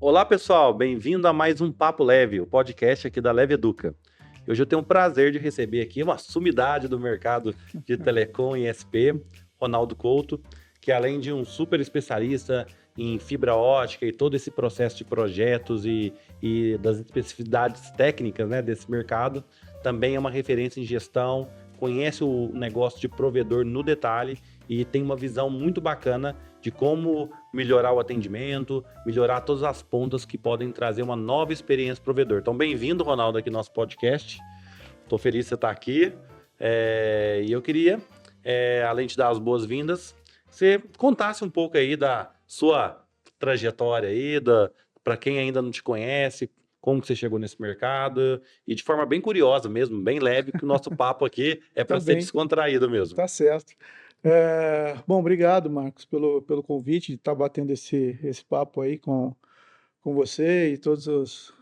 Olá, pessoal, bem-vindo a mais um Papo Leve, o podcast aqui da Leve Educa. Hoje eu tenho o prazer de receber aqui uma sumidade do mercado de telecom e ISP, Ronaldo Couto, que além de um super especialista em fibra ótica e todo esse processo de projetos e das especificidades técnicas, né, desse mercado, também é uma referência em gestão, conhece o negócio de provedor no detalhe e tem uma visão muito bacana de como melhorar o atendimento, melhorar todas as pontas que podem trazer uma nova experiência para o provedor. Então, bem-vindo, Ronaldo, aqui no nosso podcast. Estou feliz de você estar aqui. E eu queria, além de dar as boas-vindas, você contasse um pouco aí da sua trajetória aí, para quem ainda não te conhece, como que você chegou nesse mercado, e de forma bem curiosa mesmo, bem leve, que o nosso papo aqui é Tá para ser bem, descontraído mesmo. tá certo. Bom, obrigado, Marcos, pelo convite de estar batendo esse papo aí com você e todos os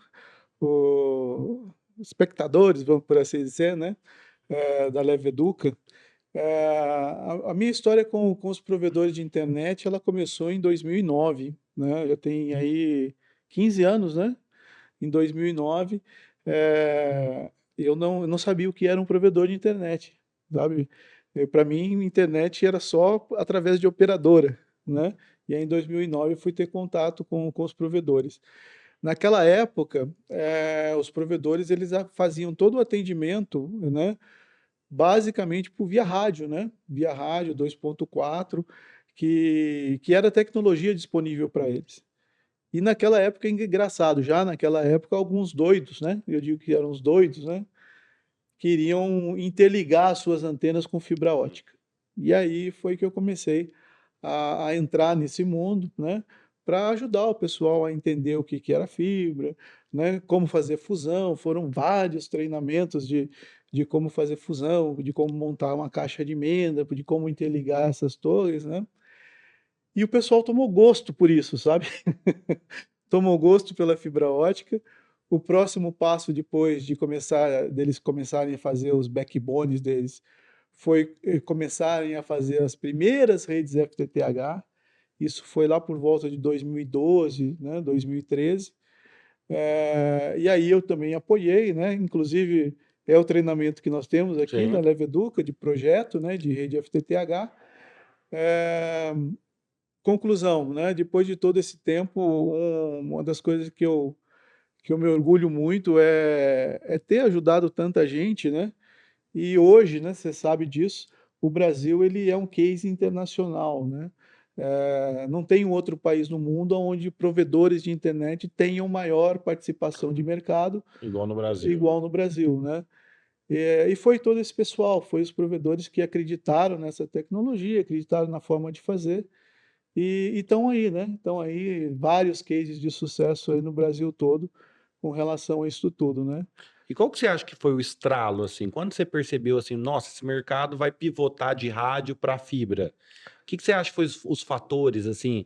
espectadores, vamos por assim dizer, né, da Leve Educa. A minha história com os provedores de internet, ela começou em 2009, né, já tem aí 15 anos, né, em 2009, eu não sabia o que era um provedor de internet, sabe? Para mim, internet era só através de operadora, né? E aí, em 2009, eu fui ter contato com os provedores. Naquela época, os provedores eles faziam todo o atendimento, né? Basicamente por via rádio, né? Via rádio 2.4, que era a tecnologia disponível para eles. E naquela época, engraçado, já naquela época, alguns doidos, né? Eu digo que eram os doidos, né? Queriam interligar as suas antenas com fibra ótica. E aí foi que eu comecei a entrar nesse mundo, né? Para ajudar o pessoal a entender o que era fibra, né? Como fazer fusão. Foram vários treinamentos de como fazer fusão, de como montar uma caixa de emenda, de como interligar essas torres, né? E o pessoal tomou gosto por isso, sabe? Tomou gosto pela fibra ótica. O próximo passo depois deles começarem a fazer os backbones deles foi começarem a fazer as primeiras redes FTTH. Isso foi lá por volta de 2012, né, 2013. E aí eu também apoiei, né? Inclusive é o treinamento que nós temos aqui na Sim. Leve Educa de projeto, né, de rede FTTH. É, Conclusão, né? Depois de todo esse tempo, uma das coisas que eu me orgulho muito é ter ajudado tanta gente, né? E hoje, né, você sabe disso, o Brasil ele é um case internacional, né? Não tem um outro país no mundo onde provedores de internet tenham maior participação de mercado Igual no Brasil, né? igual no Brasil, né? E foi todo esse pessoal, foi os provedores que acreditaram nessa tecnologia, acreditaram na forma de fazer e estão aí, né? Estão aí vários cases de sucesso aí no Brasil todo com relação a isso tudo, né? E qual que você acha que foi o estralo, assim? Quando você percebeu assim, nossa, esse mercado vai pivotar de rádio para fibra? O que que você acha que foi os fatores, assim?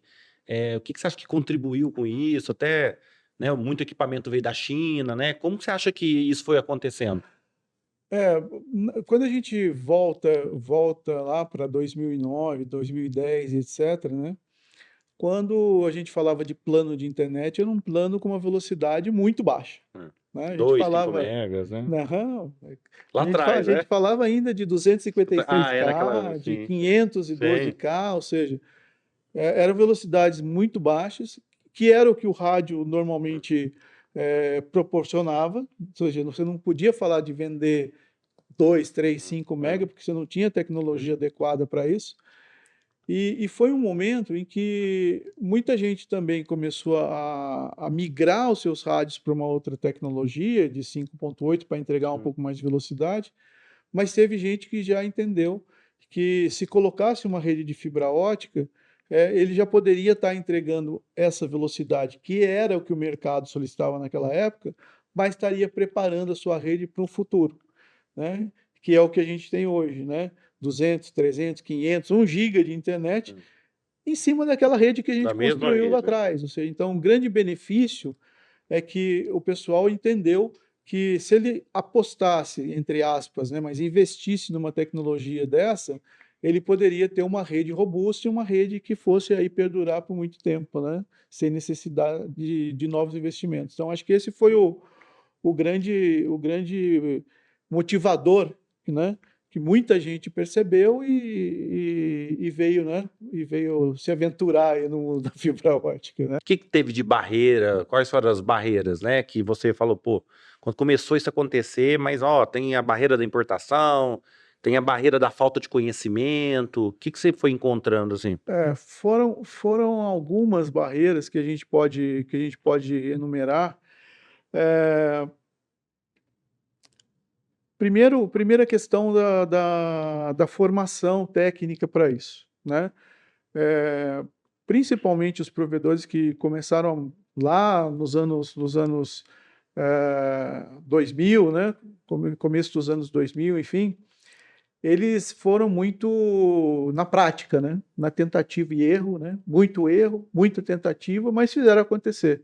O que que você acha que contribuiu com isso? Até, né, muito equipamento veio da China, né? Como que você acha que isso foi acontecendo? É, quando a gente volta lá para 2009, 2010, etc., né? Quando a gente falava de plano de internet, era um plano com uma velocidade muito baixa, Hum. né? A gente 2, 5 falava, megas, né? não, Lá a atrás, gente né? falava ainda de Naquela, 256K, de sim, 512K, ou seja, eram velocidades muito baixas, que era o que o rádio normalmente proporcionava, ou seja, você não podia falar de vender 2, 3, 5 mega, porque você não tinha tecnologia adequada para isso. E foi um momento em que muita gente também começou a migrar os seus rádios para uma outra tecnologia de 5.8 para entregar um pouco mais de velocidade, mas teve gente que já entendeu que se colocasse uma rede de fibra ótica, ele já poderia estar entregando essa velocidade, que era o que o mercado solicitava naquela época, mas estaria preparando a sua rede para o futuro, né? Que é o que a gente tem hoje, né? 200, 300, 500, 1 giga de internet em cima daquela rede que a da gente mesma construiu lá rede, né? atrás. Ou seja, então, um grande benefício é que o pessoal entendeu que se ele apostasse, entre aspas, né, mas investisse numa tecnologia dessa, ele poderia ter uma rede robusta e uma rede que fosse aí perdurar por muito tempo, né? Sem necessidade de novos investimentos. Então, acho que esse foi o grande motivador, né? Que muita gente percebeu e veio, né? E veio se aventurar aí no mundo da fibra ótica, né? O que que teve de barreira? Quais foram as barreiras, né? Que você falou, pô, quando começou isso a acontecer, mas ó, tem a barreira da importação, tem a barreira da falta de conhecimento. O que que você foi encontrando assim? Foram algumas barreiras que a gente pode enumerar. É, primeira questão da formação técnica para isso, né? É, principalmente os provedores que começaram lá nos anos 2000, né? Começo dos anos 2000, enfim, eles foram muito na prática, né? Na tentativa e erro, né? Muito erro, muita tentativa, mas fizeram acontecer.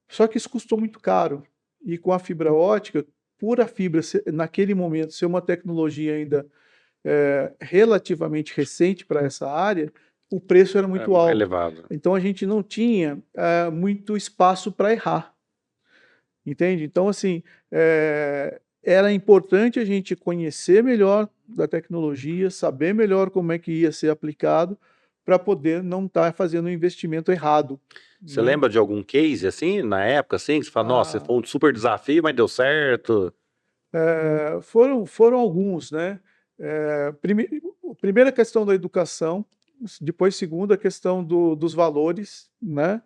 Só que isso custou muito caro. E com a fibra ótica, por a fibra, naquele momento, ser uma tecnologia ainda relativamente recente para essa área, o preço era muito É alto. elevado. Então a gente não tinha muito espaço para errar, entende? Então, assim, era importante a gente conhecer melhor da tecnologia, saber melhor como é que ia ser aplicado, para poder não estar fazendo um investimento errado, Você né? lembra de algum case assim, na época, assim, que você fala, nossa, Ah, foi um super desafio, mas deu certo? foram alguns, né? Primeira questão da educação, depois segunda questão dos valores, né?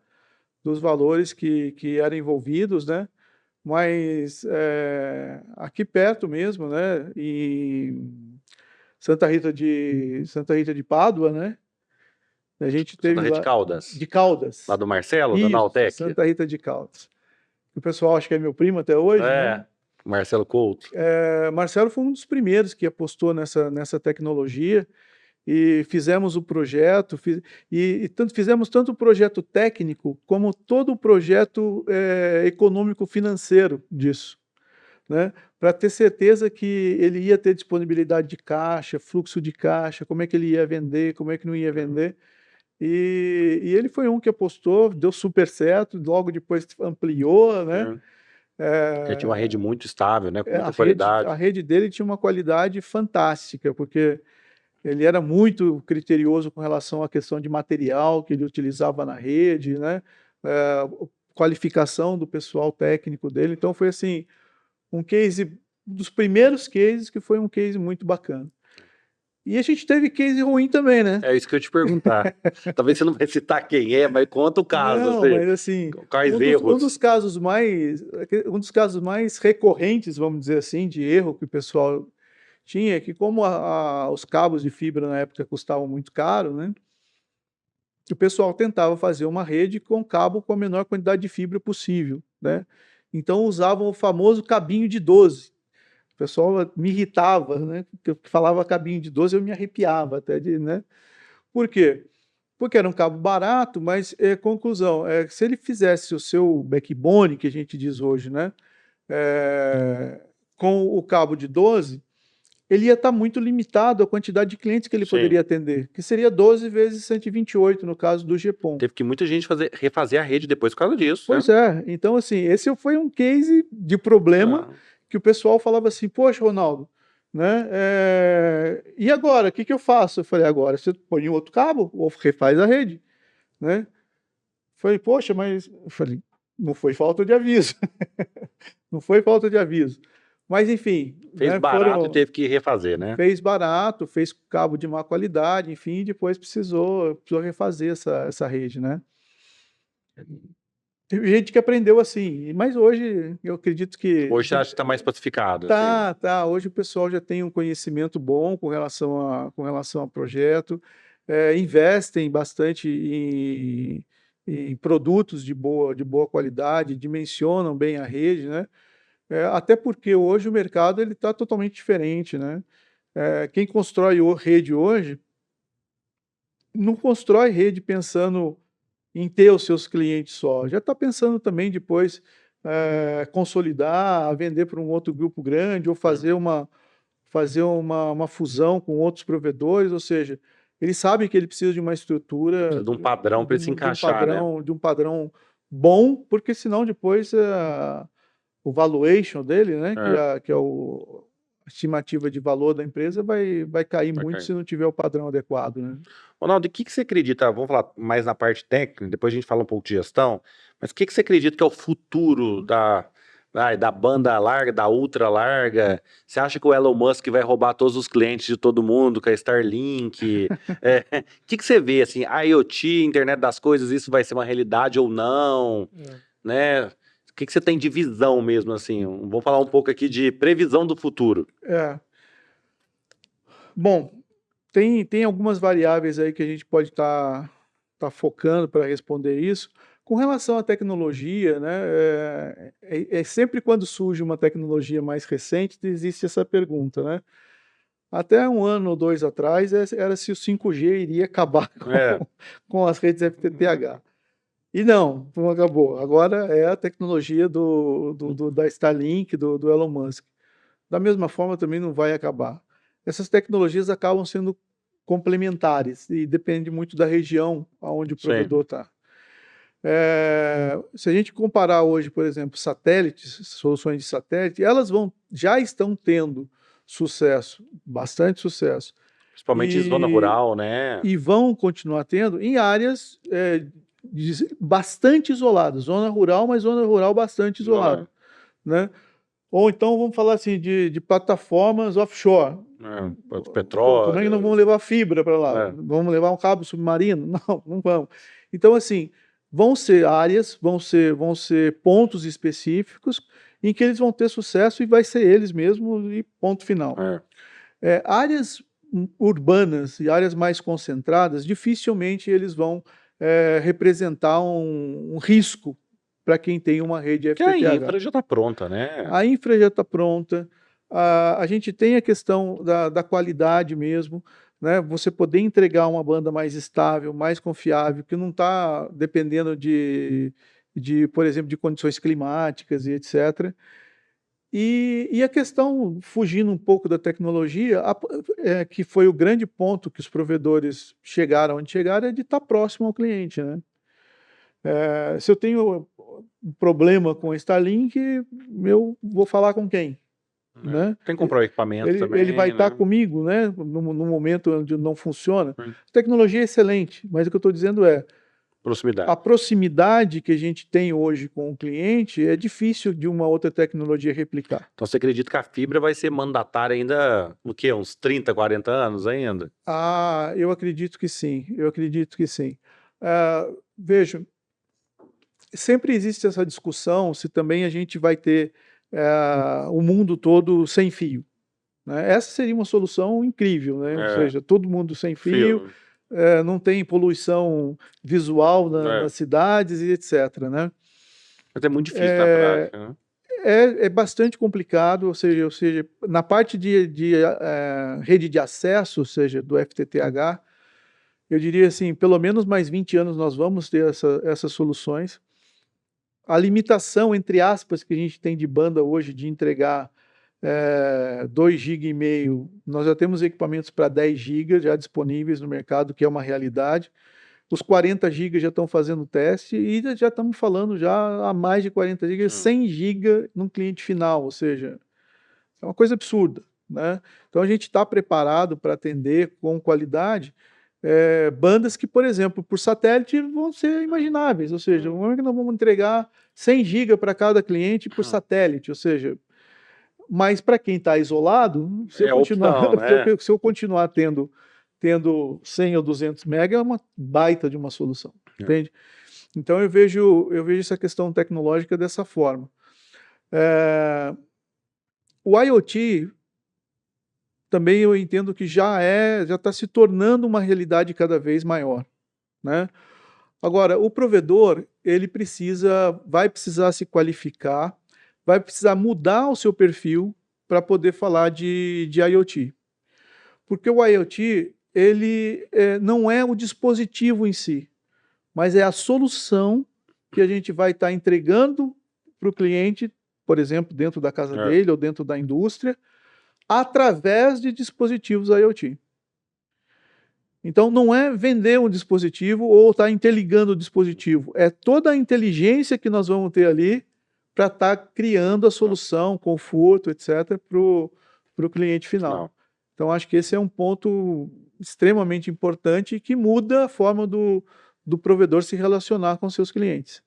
Dos valores que eram envolvidos, né? Mas aqui perto mesmo, né? Em Santa Rita de Pádua, né? A gente Santa teve Rita de lá Caldas, de lá Caldas, do Marcelo, da isso, Nautec. Santa Rita de Caldas. O pessoal acha que é meu primo até hoje, né? É, Marcelo Couto. Marcelo foi um dos primeiros que apostou nessa tecnologia e fizemos o projeto, fizemos tanto o projeto técnico como todo o projeto econômico-financeiro disso, né? Para ter certeza que ele ia ter disponibilidade de caixa, fluxo de caixa, como é que ele ia vender, como é que não ia vender. E ele foi um que apostou, deu super certo, logo depois ampliou, né? Né? Ele tinha uma rede É, muito estável, né? Com a muita rede, a qualidade. rede dele tinha uma qualidade fantástica, porque ele era muito criterioso com relação à questão de material que ele utilizava na rede, né? Qualificação do pessoal técnico dele. Então foi assim, um case, um dos primeiros cases que foi um case muito bacana. E a gente teve case ruim também, né? É isso que eu ia te perguntar. Talvez você não vai citar quem é, mas conta o caso, Não, assim, mas assim, quais um dos, um erros. dos casos mais, um dos casos mais recorrentes, vamos dizer assim, de erro que o pessoal tinha, é que como os cabos de fibra na época custavam muito caro, né? O pessoal tentava fazer uma rede com cabo com a menor quantidade de fibra possível, né? Então usavam o famoso cabinho de 12. O pessoal me irritava, né? Porque eu falava cabinho de 12, eu me arrepiava até de, né? Por quê? Porque era um cabo barato, mas conclusão, se ele fizesse o seu backbone, que a gente diz hoje, né? é, com o cabo de 12, ele ia estar muito limitado à quantidade de clientes que ele Sim. poderia atender, que seria 12 vezes 128 no caso do GPON. Teve que muita gente refazer a rede depois por causa disso, Pois né? é, então assim, esse foi um case de problema Ah, que o pessoal falava assim, poxa, Ronaldo, né? E agora, o que eu faço? Eu falei, agora você põe um outro cabo ou refaz a rede, né? Falei, poxa, mas eu falei, não foi falta de aviso, não foi falta de aviso. Mas enfim, fez né? barato e teve que refazer, né? Fez barato, fez cabo de má qualidade, enfim, e depois precisou refazer essa rede, né? Teve gente que aprendeu assim, mas hoje eu acredito que Hoje você acha que está mais pacificado, assim. tá. Hoje o pessoal já tem um conhecimento bom com relação ao projeto, investem bastante em produtos de boa qualidade, dimensionam bem a rede, né? Até porque hoje o mercado ele está totalmente diferente, né? Quem constrói rede hoje não constrói rede pensando em ter os seus clientes só, já está pensando também depois consolidar, vender para um outro grupo grande ou fazer fazer uma fusão com outros provedores, ou seja, ele sabe que ele precisa de uma estrutura, Precisa de um padrão para ele se encaixar, né? de um padrão bom, porque senão depois o valuation dele, né, que é a estimativa de valor da empresa vai cair muito se não tiver o padrão adequado, né? Ronaldo, o que você acredita? Vamos falar mais na parte técnica, depois a gente fala um pouco de gestão, mas o que você acredita que é o futuro da banda larga, da ultra larga? Você acha que o Elon Musk vai roubar todos os clientes de todo mundo com a Starlink? O que você vê, assim, IoT, internet das coisas, isso vai ser uma realidade ou não? Né? O que você tem de visão mesmo, assim? Vamos falar um pouco aqui de previsão do futuro. Bom, tem algumas variáveis aí que a gente pode estar focando para responder isso. Com relação à tecnologia, né, sempre quando surge uma tecnologia mais recente, existe essa pergunta, né? Até um ano ou dois atrás, era se o 5G iria acabar com as redes FTTH. E não acabou. Agora é a tecnologia da Starlink, do Elon Musk. Da mesma forma, também não vai acabar. Essas tecnologias acabam sendo complementares e depende muito da região onde o provedor está. Se a gente comparar hoje, por exemplo, satélites, soluções de satélite, elas já estão tendo sucesso, bastante sucesso. Principalmente em zona rural, né? E vão continuar tendo em áreas bastante isoladas. Zona rural, mas zona rural bastante isolada. Né? Ou então vamos falar assim de plataformas offshore. Petróleo. Como é que não vamos levar fibra para lá? Vamos levar um cabo submarino? Não vamos. Então, assim, vão ser áreas, vão ser pontos específicos em que eles vão ter sucesso e vai ser eles mesmos e ponto final. Áreas urbanas e áreas mais concentradas, dificilmente eles vão representar um risco para quem tem uma rede FTTH. Porque a infra já está pronta, né? A infra já está pronta. A gente tem a questão da qualidade mesmo, né? Você poder entregar uma banda mais estável, mais confiável, que não está dependendo por exemplo, de condições climáticas e etc. E a questão, fugindo um pouco da tecnologia, que foi o grande ponto que os provedores chegaram onde chegaram, é de estar próximo ao cliente, né? Se eu tenho um problema com o Starlink, eu vou falar com quem? Né? Tem que comprar o equipamento também. Ele vai estar comigo, né? No momento onde não funciona. A tecnologia é excelente, mas o que eu estou dizendo proximidade. A proximidade que a gente tem hoje com o cliente é difícil de uma outra tecnologia replicar. Então você acredita que a fibra vai ser mandatária ainda, o quê? Uns 30, 40 anos ainda? Eu acredito que sim. Eu acredito que sim. Veja, sempre existe essa discussão se também a gente vai ter o mundo todo sem fio. Né? Essa seria uma solução incrível, né? Ou seja, todo mundo sem fio. Não tem poluição visual nas cidades e etc. Né? Mas é muito difícil na prática, né? É bastante complicado, ou seja, na parte de rede de acesso, ou seja, do FTTH, eu diria assim, pelo menos mais 20 anos nós vamos ter essas soluções. A limitação, entre aspas, que a gente tem de banda hoje de entregar 2,5 GB, nós já temos equipamentos para 10 GB já disponíveis no mercado, que é uma realidade. Os 40 GB já estão fazendo teste e já estamos falando já a mais de 40 GB, 100 GB no cliente final, ou seja, é uma coisa absurda. Né? Então a gente está preparado para atender com qualidade bandas que, por exemplo, por satélite vão ser imagináveis, ou seja, como é que nós vamos entregar 100 GB para cada cliente por satélite, ou seja, mas para quem está isolado, se eu continuar tendo 100 ou 200 MB, é uma baita de uma solução, entende? Então eu vejo essa questão tecnológica dessa forma. O IoT também eu entendo que já está se tornando uma realidade cada vez maior, né? Agora, o provedor, ele vai precisar se qualificar, vai precisar mudar o seu perfil para poder falar de IoT. Porque o IoT, ele não é o dispositivo em si, mas é a solução que a gente vai estar entregando para o cliente, por exemplo, dentro da casa dele ou dentro da indústria, através de dispositivos IoT. Então, não é vender um dispositivo ou estar interligando o dispositivo, é toda a inteligência que nós vamos ter ali para estar criando a solução, conforto, etc., para o cliente final. Não. Então, acho que esse é um ponto extremamente importante que muda a forma do provedor se relacionar com seus clientes.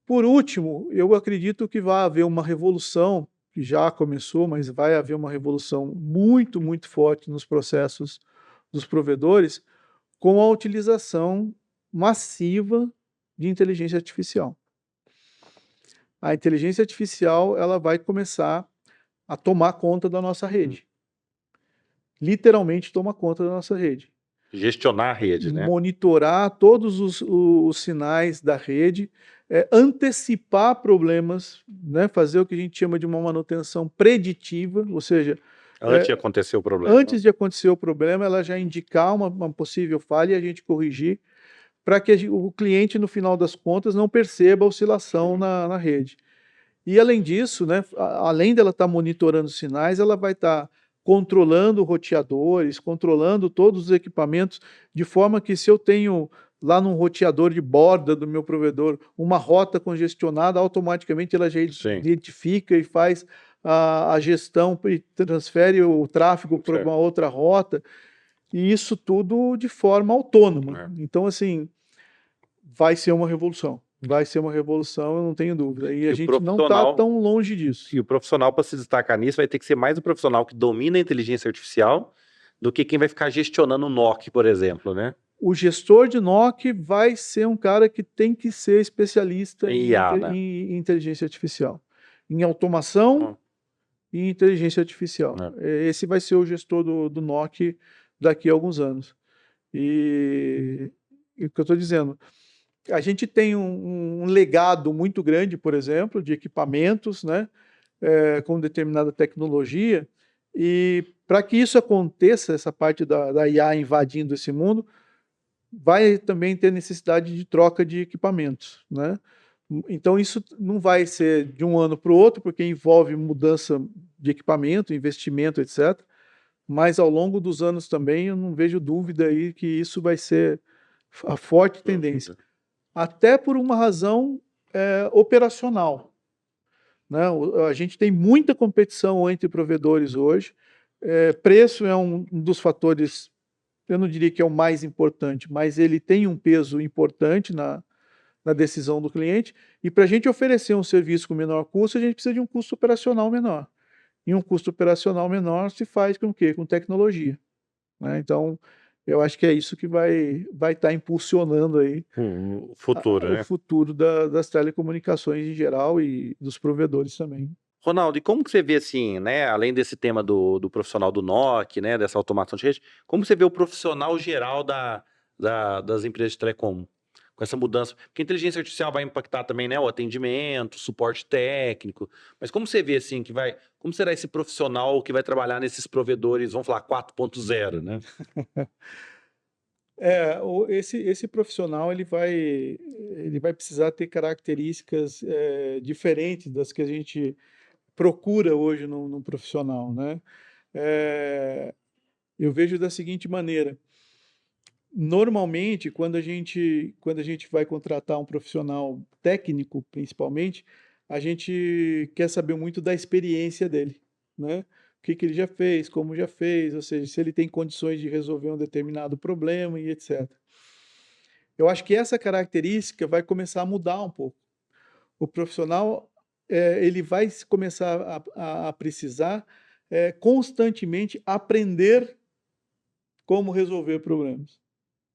Por último, eu acredito que vai haver uma revolução, que já começou, mas vai haver uma revolução muito, muito forte nos processos dos provedores, com a utilização massiva de inteligência artificial. A inteligência artificial ela vai começar a tomar conta da nossa rede. Literalmente toma conta da nossa rede. Gestionar a rede, né? Monitorar todos os sinais da rede, antecipar problemas, né? Fazer o que a gente chama de uma manutenção preditiva, ou seja, Antes de acontecer o problema. antes de acontecer o problema, ela já indicar uma possível falha e a gente corrigir, para que o cliente, no final das contas, não perceba a oscilação na rede. E, além disso, né, além dela estar monitorando os sinais, ela vai estar controlando roteadores, controlando todos os equipamentos, de forma que, se eu tenho lá num roteador de borda do meu provedor uma rota congestionada, automaticamente ela já Sim. identifica e faz a gestão e transfere o tráfego para uma outra rota, e isso tudo de forma autônoma. Então, assim, vai ser uma revolução. Vai ser uma revolução, eu não tenho dúvida. E a gente não está tão longe disso. E o profissional, para se destacar nisso, vai ter que ser mais o profissional que domina a inteligência artificial do que quem vai ficar gestionando o NOC, por exemplo, né? O gestor de NOC vai ser um cara que tem que ser especialista em inteligência artificial, em automação e inteligência artificial. Esse vai ser o gestor do NOC daqui a alguns anos. E o que eu estou dizendo, a gente tem um legado muito grande, por exemplo, de equipamentos, né, com determinada tecnologia, e para que isso aconteça, essa parte da IA invadindo esse mundo, vai também ter necessidade de troca de equipamentos, né? Então, isso não vai ser de um ano para o outro, porque envolve mudança de equipamento, investimento, etc. Mas, ao longo dos anos também, eu não vejo dúvida aí que isso vai ser a forte tendência. Até por uma razão operacional, né? A gente tem muita competição entre provedores hoje. Preço é um dos fatores, eu não diria que é o mais importante, mas ele tem um peso importante na decisão do cliente. E para a gente oferecer um serviço com menor custo, a gente precisa de um custo operacional menor. E um custo operacional menor se faz com o quê? Com tecnologia, né? Então, eu acho que é isso que vai estar impulsionando aí o futuro, né? O futuro das telecomunicações em geral e dos provedores também. Ronaldo, e como que você vê, assim, né, além desse tema do profissional do NOC, né, dessa automação de rede, como você vê o profissional geral das empresas de telecom, com essa mudança? Porque a inteligência artificial vai impactar também, né, o atendimento, o suporte técnico, mas como você vê, assim, como será esse profissional que vai trabalhar nesses provedores, vamos falar, 4.0, né? Esse profissional ele vai precisar ter características diferentes das que a gente procura hoje no profissional, né? Eu vejo da seguinte maneira: normalmente, quando a gente vai contratar um profissional técnico, principalmente, a gente quer saber muito da experiência dele, né? O que ele já fez, como já fez, ou seja, se ele tem condições de resolver um determinado problema e etc. Eu acho que essa característica vai começar a mudar um pouco. O profissional, ele vai começar a precisar constantemente aprender como resolver problemas,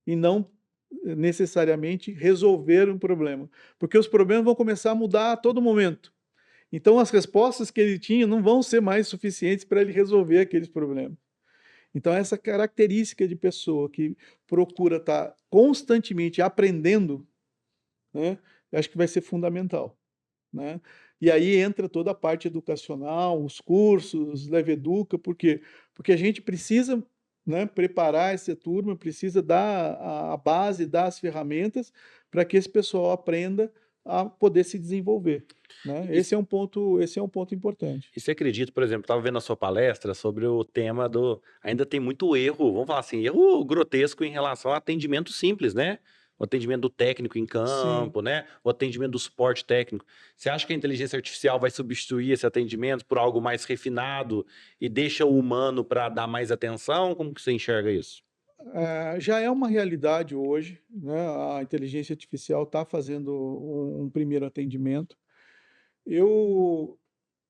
e não necessariamente resolver um problema, porque os problemas vão começar a mudar a todo momento. Então, as respostas que ele tinha não vão ser mais suficientes para ele resolver aqueles problemas. Então, essa característica de pessoa que procura estar constantemente aprendendo, né, eu acho que vai ser fundamental, né? E aí entra toda a parte educacional, os cursos, Leve Educa, por quê? Porque a gente precisa, né, preparar essa turma, precisa dar a base, dar as ferramentas para que esse pessoal aprenda a poder se desenvolver, né? Esse é um ponto importante. E você acredita, por exemplo, estava vendo a sua palestra sobre o tema do ainda tem muito erro, vamos falar assim, erro grotesco em relação ao atendimento simples, né? O atendimento do técnico em Sim. campo, né? O atendimento do suporte técnico. Você acha que a inteligência artificial vai substituir esse atendimento por algo mais refinado e deixa o humano para dar mais atenção? Como que você enxerga isso? Já é uma realidade hoje, né? A inteligência artificial está fazendo um primeiro atendimento. Eu,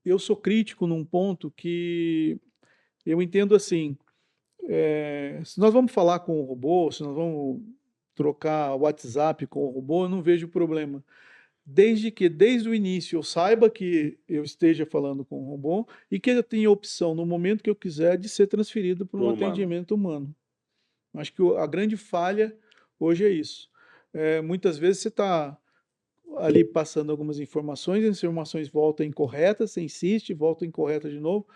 eu sou crítico num ponto que eu entendo assim, se nós vamos falar com o robô, se nós vamos trocar WhatsApp com o robô, eu não vejo problema. Desde que, desde o início, eu saiba que eu esteja falando com o robô e que eu tenha opção, no momento que eu quiser, de ser transferido para um Pro humano. atendimento humano. Acho que a grande falha hoje é isso. Muitas vezes você está ali passando algumas informações, as informações voltam incorretas, você insiste, volta incorreta de novo,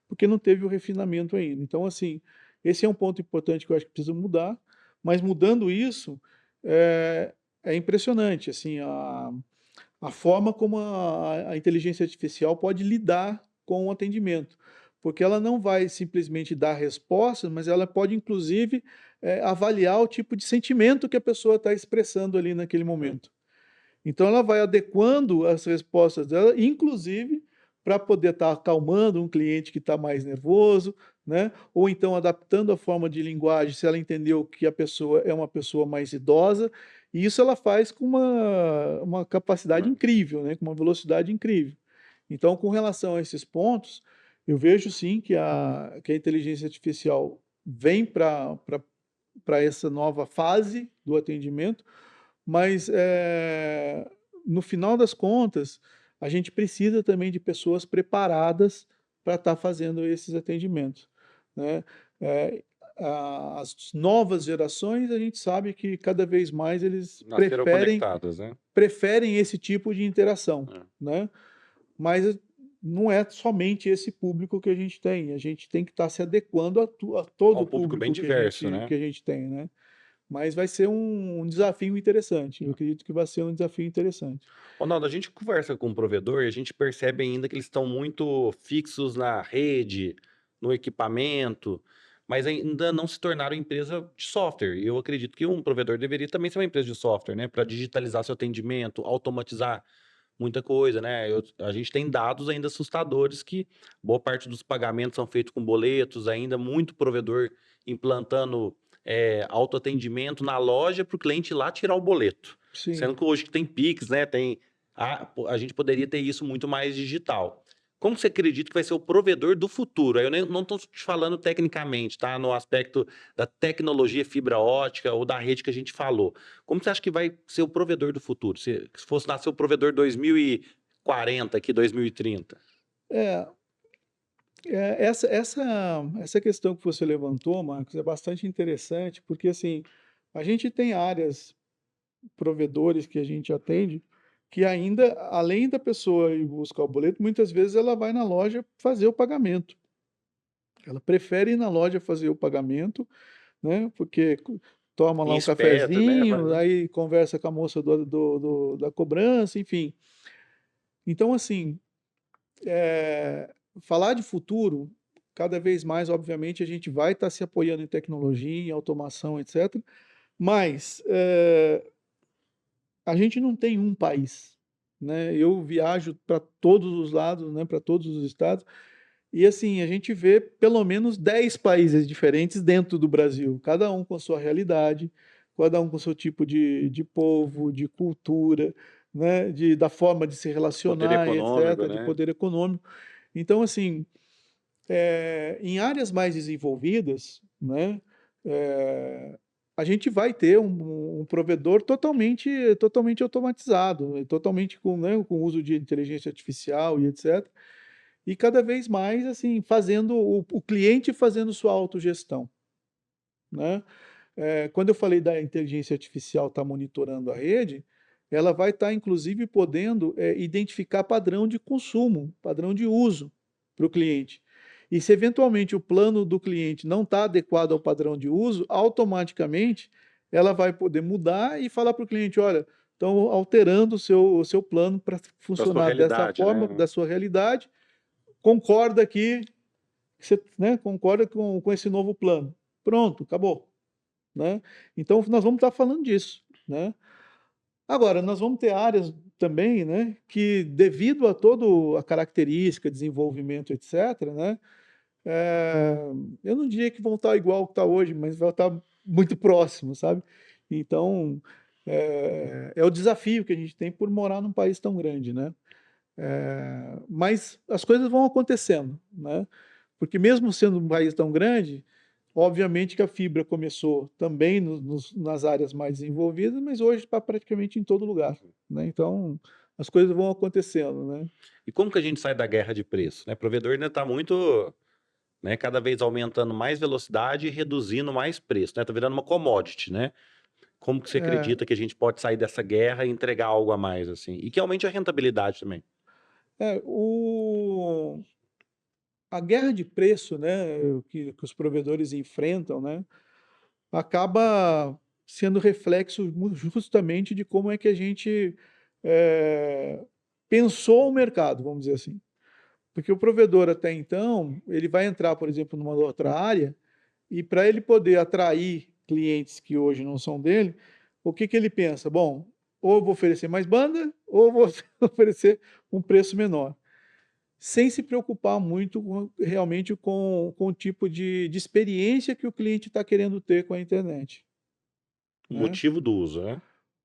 porque não teve o refinamento ainda. Então, assim, esse é um ponto importante que eu acho que precisa mudar, mas mudando isso, é impressionante, assim, a forma como a inteligência artificial pode lidar com o atendimento, porque ela não vai simplesmente dar respostas, mas ela pode, inclusive, avaliar o tipo de sentimento que a pessoa está expressando ali naquele Hum. momento. Então, ela vai adequando as respostas dela, inclusive para poder estar acalmando um cliente que está mais nervoso, né? Ou então adaptando a forma de linguagem, se ela entendeu que a pessoa é uma pessoa mais idosa, e isso ela faz com uma capacidade Hum. incrível, né? Com uma velocidade incrível. Então, com relação a esses pontos, eu vejo sim que a inteligência artificial vem para essa nova fase do atendimento, mas, no final das contas, a gente precisa também de pessoas preparadas para estar fazendo esses atendimentos, né. Eh, as novas gerações, a gente sabe que cada vez mais eles Nasceram conectadas, né? preferem esse tipo de interação, É. né. Mas não é somente esse público que a gente tem que estar se adequando a É todo um o público bem público diverso, né? que a gente tem, né. Mas vai ser um desafio interessante, eu acredito que vai ser um desafio interessante. Ronaldo, a gente conversa com o provedor e a gente percebe ainda que eles estão muito fixos na rede, no equipamento, mas ainda não se tornaram empresa de software. E eu acredito que um provedor deveria também ser uma empresa de software, né? Para digitalizar seu atendimento, automatizar muita coisa, né? A gente tem dados ainda assustadores que boa parte dos pagamentos são feitos com boletos, ainda muito provedor implantando autoatendimento na loja para o cliente ir lá tirar o boleto. Sim. Sendo que hoje que tem Pix, né? A gente poderia ter isso muito mais digital. Como você acredita que vai ser o provedor do futuro? Aí eu não estou te falando tecnicamente, tá? No aspecto da tecnologia fibra ótica ou da rede que a gente falou. Como você acha que vai ser o provedor do futuro? Se fosse nascer o provedor 2040, aqui 2030. É, essa questão que você levantou, Marcos, é bastante interessante, porque, assim, a gente tem áreas, provedores que a gente atende, que ainda, além da pessoa ir buscar o boleto, muitas vezes ela vai na loja fazer o pagamento. Ela prefere ir na loja fazer o pagamento, né, porque toma Em lá um espécie, né? cafezinho, aí conversa com a moça da cobrança, enfim. Então, assim, falar de futuro, cada vez mais, obviamente, a gente vai estar se apoiando em tecnologia, em automação, etc. Mas a gente não tem um país, né? Eu viajo para todos os lados, né? Para todos os estados. E assim, a gente vê pelo menos 10 países diferentes dentro do Brasil, cada um com a sua realidade, cada um com o seu tipo de povo, de cultura, né? Da forma de se Poder relacionar e econômico, etc., de né? poder econômico. Então, assim, em áreas mais desenvolvidas, né, a gente vai ter um provedor totalmente automatizado, totalmente com, né, com o uso de inteligência artificial e etc. E cada vez mais assim fazendo o cliente fazendo sua autogestão, né? Quando eu falei da inteligência artificial estar monitorando a rede, ela vai estar inclusive podendo identificar padrão de consumo, padrão de uso para o cliente. E se eventualmente o plano do cliente não está adequado ao padrão de uso, automaticamente ela vai poder mudar e falar para o cliente: olha, estão alterando o seu plano para Pra sua funcionar dessa realidade, forma, né? da sua realidade. Concorda que você, né, concorda com esse novo plano. Pronto, acabou, né? Então, nós vamos estar falando disso, né? Agora, nós vamos ter áreas também, né, que devido a toda a característica, desenvolvimento, etc., né, é, eu não diria que vão estar igual que está hoje, mas vai estar muito próximo, sabe? Então, é o desafio que a gente tem por morar num país tão grande, né? Mas as coisas vão acontecendo, né? Porque mesmo sendo um país tão grande, obviamente que a fibra começou também nas áreas mais desenvolvidas, mas hoje está praticamente em todo lugar, né? Então, as coisas vão acontecendo, né? E como que a gente sai da guerra de preço, né? O provedor ainda está muito, né, cada vez aumentando mais velocidade e reduzindo mais preço, né? Tá virando uma commodity, né? Como que você É, acredita que a gente pode sair dessa guerra e entregar algo a mais, assim? E que aumente a rentabilidade também. é, a guerra de preço, né, que os provedores enfrentam, né, acaba sendo reflexo justamente de como é que a gente é, pensou o mercado, vamos dizer assim. Porque o provedor até então, ele vai entrar, por exemplo, numa outra área, e para ele poder atrair clientes que hoje não são dele, o que que ele pensa? Bom, ou eu vou oferecer mais banda, ou eu vou oferecer um preço menor, sem se preocupar muito realmente com o tipo de experiência que o cliente está querendo ter com a internet, O né? motivo do uso, né?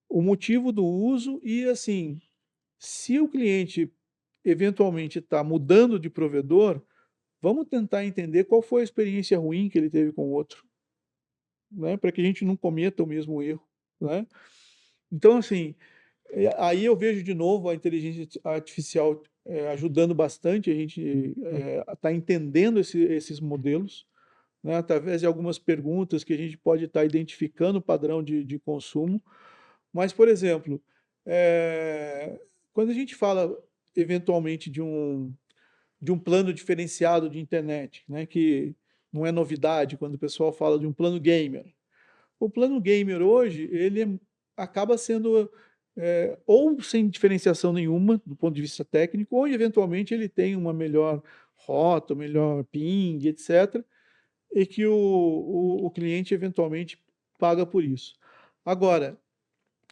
O motivo do uso e, assim, se o cliente eventualmente está mudando de provedor, vamos tentar entender qual foi a experiência ruim que ele teve com o outro, né? Para que a gente não cometa o mesmo erro, né? Então, assim, aí eu vejo de novo a inteligência artificial ajudando bastante a gente a estar entendendo esses modelos, né, através de algumas perguntas que a gente pode estar identificando o padrão de consumo. Mas, por exemplo, quando a gente fala eventualmente de um plano diferenciado de internet, né, que não é novidade quando o pessoal fala de um plano gamer. O plano gamer hoje, acaba sendo ou sem diferenciação nenhuma do ponto de vista técnico, ou eventualmente ele tem uma melhor rota, melhor ping, etc., e que o cliente eventualmente paga por isso. Agora,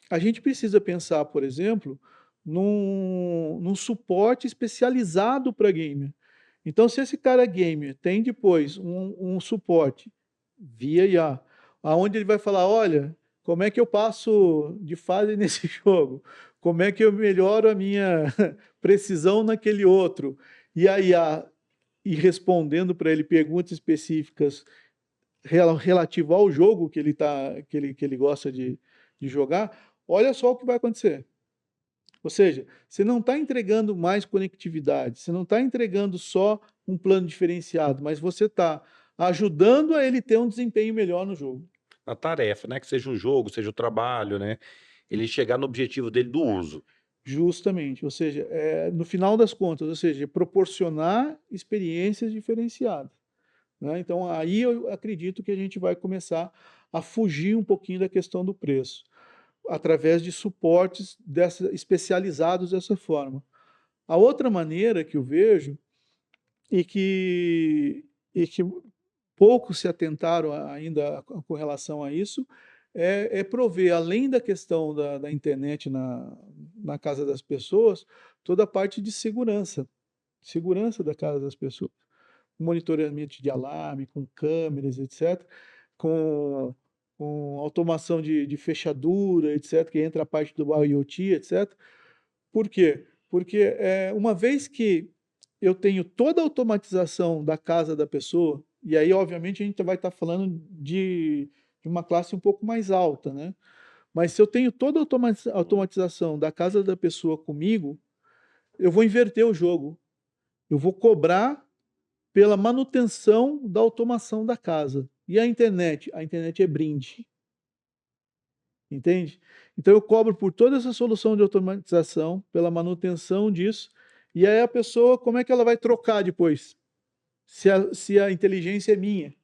a gente precisa pensar, por exemplo, num suporte especializado para gamer. Então, se esse cara gamer tem depois um suporte via IA, aonde ele vai falar, olha, como é que eu passo de fase nesse jogo? Como é que eu melhoro a minha precisão naquele outro? E a IA e respondendo para ele perguntas específicas relativo ao jogo que que ele gosta de jogar, olha só o que vai acontecer. Ou seja, você não está entregando mais conectividade, você não está entregando só um plano diferenciado, mas você está ajudando a ele ter um desempenho melhor no jogo. A tarefa, né? Que seja o jogo, seja o trabalho, né? Ele chegar no objetivo dele do uso. Justamente, ou seja, no final das contas, ou seja, proporcionar experiências diferenciadas, né? Então, aí eu acredito que a gente vai começar a fugir um pouquinho da questão do preço, através de suportes especializados dessa forma. A outra maneira que eu vejo, e que poucos se atentaram ainda com relação a isso, é prover, além da questão da internet na casa das pessoas, toda a parte de segurança, segurança da casa das pessoas, monitoramento de alarme, com câmeras, etc., com, com automação de fechadura, etc., que entra a parte do IoT, etc. Por quê? Porque uma vez que eu tenho toda a automatização da casa da pessoa, e aí, obviamente, a gente vai estar falando de uma classe um pouco mais alta, né? Mas se eu tenho toda a automatização da casa da pessoa comigo, eu vou inverter o jogo. Eu vou cobrar pela manutenção da automação da casa. E a internet? A internet é brinde, entende? Então eu cobro por toda essa solução de automatização, pela manutenção disso, e aí a pessoa, como é que ela vai trocar depois? Se a inteligência é minha,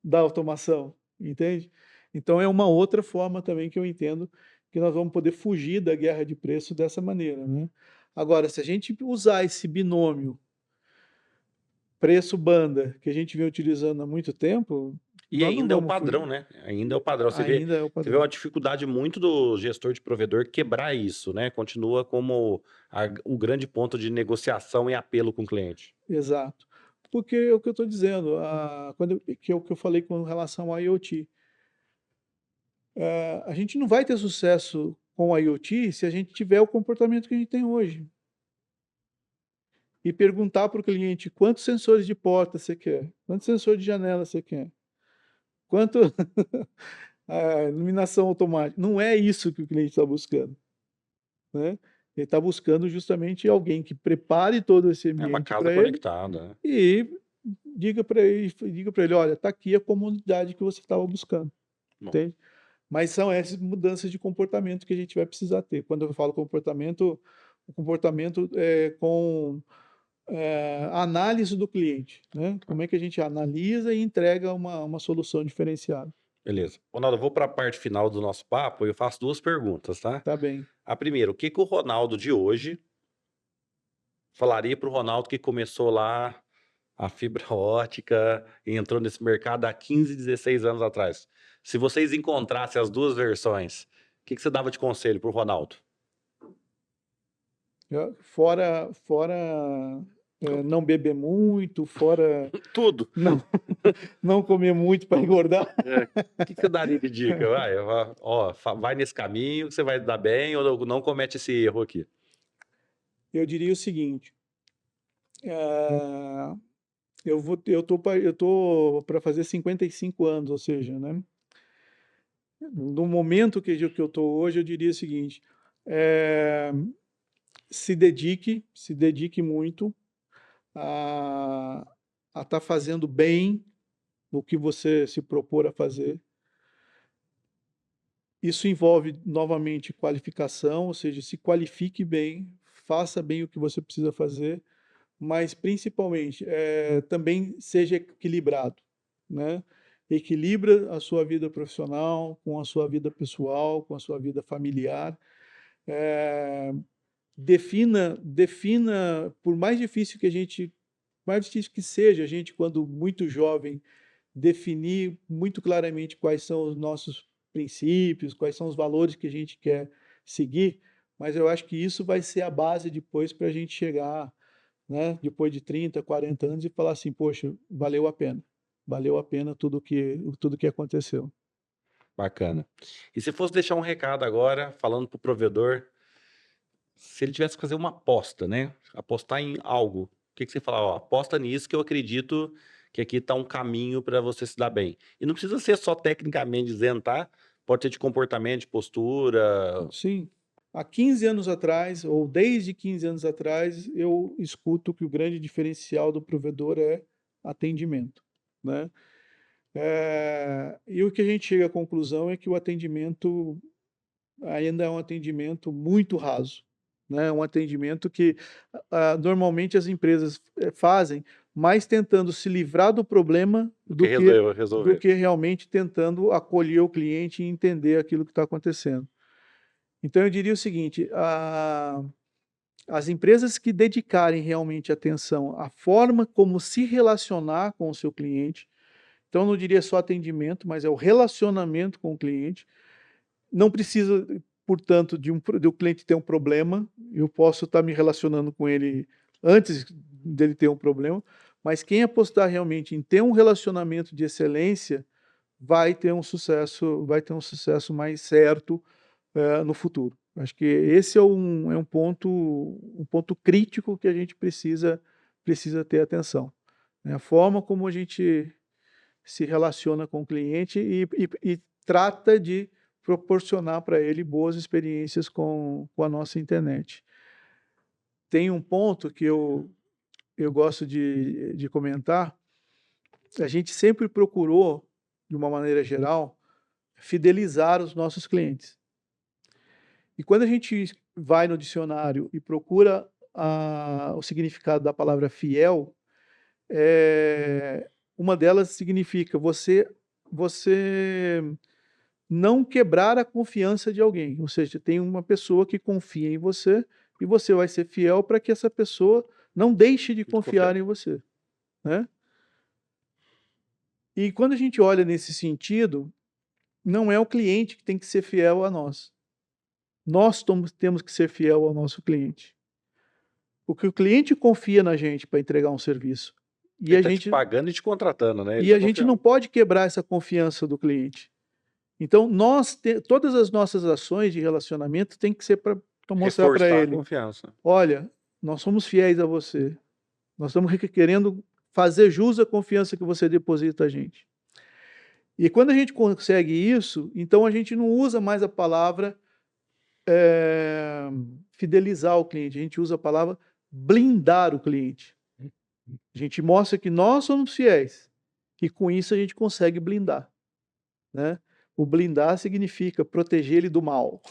da automação, entende? Então é uma outra forma também que eu entendo que nós vamos poder fugir da guerra de preço dessa maneira, né? Agora, se a gente usar esse binômio preço-banda, que a gente vem utilizando há muito tempo, E nós não ainda é o vamos padrão, fugir. né? Ainda é o padrão. Ainda é o Você vê uma padrão. dificuldade muito do gestor de provedor quebrar isso, né? Continua como o grande ponto de negociação e apelo com o cliente. Exato. Porque é o que eu estou dizendo, que é o que eu falei com relação ao IoT. A gente não vai ter sucesso com o IoT se a gente tiver o comportamento que a gente tem hoje. E perguntar para o cliente quantos sensores de porta você quer, quantos sensores de janela você quer, quanto iluminação automática. Não é isso que o cliente está buscando, né? Ele está buscando justamente alguém que prepare todo esse É uma ambiente casa para ele conectada, né? e diga para ele, olha, está aqui a comodidade que você estava buscando, Bom, entende? Mas são essas mudanças de comportamento que a gente vai precisar ter. Quando eu falo comportamento, o comportamento é com a análise do cliente, né? Como é que a gente analisa e entrega uma solução diferenciada. beleza. Ronaldo, eu vou para a parte final do nosso papo e eu faço duas perguntas, tá? Tá bem. A primeira, o que que o Ronaldo de hoje falaria para o Ronaldo que começou lá a fibra ótica e entrou nesse mercado há 15, 16 anos atrás? Se vocês encontrassem as duas versões, o que que você dava de conselho para o Ronaldo? Fora não beber muito, fora Tudo. não, não comer muito para engordar, É. O que que você daria de dica? Ó, vai nesse caminho que você vai dar bem ou não comete esse erro aqui. eu diria o seguinte: eh, eu tô para fazer 55 anos, ou seja, né? No momento que eu estou hoje, eu diria o seguinte: eh, se dedique muito a estar fazendo bem o que você se propor a fazer. Isso envolve, novamente, qualificação, ou seja, se qualifique bem, faça bem o que você precisa fazer, mas principalmente também seja equilibrado, né? Equilibra a sua vida profissional com a sua vida pessoal, com a sua vida familiar. Eh, defina, por mais difícil que seja, a gente, quando muito jovem, definir muito claramente quais são os nossos princípios, quais são os valores que a gente quer seguir, mas eu acho que isso vai ser a base depois para a gente chegar, né, depois de 30, 40 anos e falar assim, poxa, valeu a pena tudo que aconteceu. Bacana. E se fosse deixar um recado agora, falando para o provedor, se ele tivesse que fazer uma aposta, né? Apostar em algo, o que que você fala? Ó, aposta nisso que eu acredito que aqui está um caminho para você se dar bem. E não precisa ser só tecnicamente dizendo, tá? Pode ser de comportamento, de postura. Sim, há 15 anos atrás, ou desde 15 anos atrás, eu escuto que o grande diferencial do provedor é atendimento, né? E o que a gente chega à conclusão é que o atendimento ainda é um atendimento muito raso, né? Um atendimento que normalmente as empresas fazem, mais tentando se livrar do problema Do que do resolver. que realmente tentando acolher o cliente e entender aquilo que está acontecendo. Então eu diria o seguinte: as empresas que dedicarem realmente atenção à forma como se relacionar com o seu cliente, então eu não diria só atendimento, mas é o relacionamento com o cliente. Não precisa, portanto, de o cliente ter um problema, eu posso estar me relacionando com ele antes dele ter um problema, mas quem apostar realmente em ter um relacionamento de excelência vai ter um sucesso mais certo no futuro. Acho que esse é um ponto crítico que a gente precisa ter atenção, né? A forma como a gente se relaciona com o cliente e trata de proporcionar para ele boas experiências com a nossa internet. Tem um ponto que eu gosto de comentar: a gente sempre procurou, de uma maneira geral, fidelizar os nossos clientes. E quando a gente vai no dicionário e procura o significado da palavra fiel, uma delas significa você não quebrar a confiança de alguém. Ou seja, tem uma pessoa que confia em você e você vai ser fiel para que essa pessoa não deixe de confiar em você, né? E quando a gente olha nesse sentido, não é o cliente que tem que ser fiel a nós. Nós temos que ser fiel ao nosso cliente. Porque o cliente confia na gente para entregar um serviço. E Ele a está te gente, pagando e te contratando, né? Ele e tá a gente não confiando. pode quebrar essa confiança do cliente. Então, todas as nossas ações de relacionamento tem que ser para mostrar para Reforçar a ele: confiança. olha, nós somos fiéis a você. Nós estamos querendo fazer jus à confiança que você deposita a gente. E quando a gente consegue isso, então a gente não usa mais a palavra fidelizar o cliente, a gente usa a palavra blindar o cliente. A gente mostra que nós somos fiéis e com isso a gente consegue blindar, né? O blindar significa proteger ele do mal.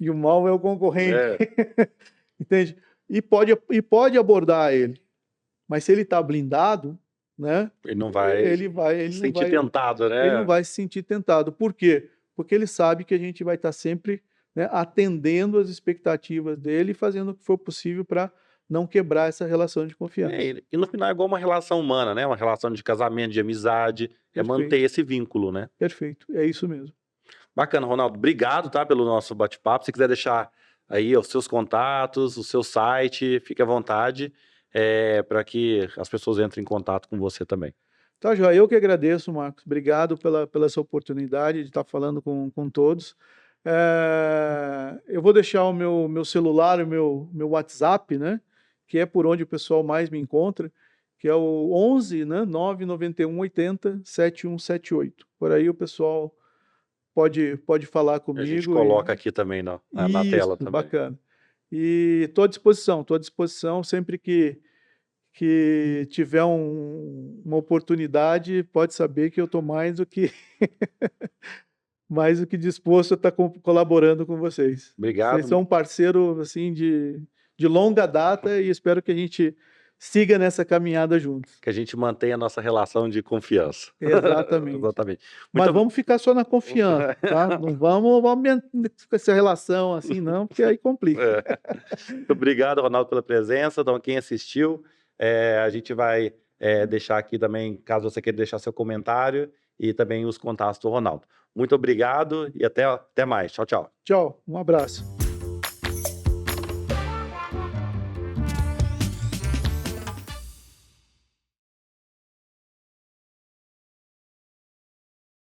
E o mal é o concorrente. É, Entende? E pode abordar ele. Mas se ele está blindado, né? ele não vai Ele se não sentir vai, tentado, ele não né? vai se sentir tentado. Por quê? Porque ele sabe que a gente vai estar sempre, né, atendendo às expectativas dele e fazendo o que for possível para não quebrar essa relação de confiança. E no final é igual uma relação humana, né? Uma relação de casamento, de amizade, é manter Perfeito, esse vínculo, né? perfeito. É isso mesmo. Bacana, Ronaldo. Obrigado, tá, pelo nosso bate-papo. Se quiser deixar aí os seus contatos, o seu site, fique à vontade, para que as pessoas entrem em contato com você também. Tá, joia. Eu que agradeço, Marcos. Obrigado pela essa oportunidade de estar falando com todos. Eu vou deixar o meu celular, o meu WhatsApp, né? Que é por onde o pessoal mais me encontra, que é o 11, né? 991 80 7178. Por aí o pessoal pode falar A gente comigo coloca aqui também na tela isso, também. bacana. E estou à disposição sempre que tiver uma oportunidade, pode saber que eu estou mais do que mais do que disposto a estar colaborando com vocês. Vocês Obrigado, são um parceiro assim de longa data e espero que a gente siga nessa caminhada juntos. que a gente mantenha a nossa relação de confiança. Exatamente. Exatamente. Mas Muito vamos ficar só na confiança, tá? Não vamos aumentar essa relação assim, não, porque aí complica. Muito obrigado, Ronaldo, pela presença. Então, quem assistiu, a gente vai deixar aqui também, caso você queira deixar seu comentário, e também os contatos do Ronaldo. Muito obrigado e até mais. Tchau, tchau. Tchau, um abraço.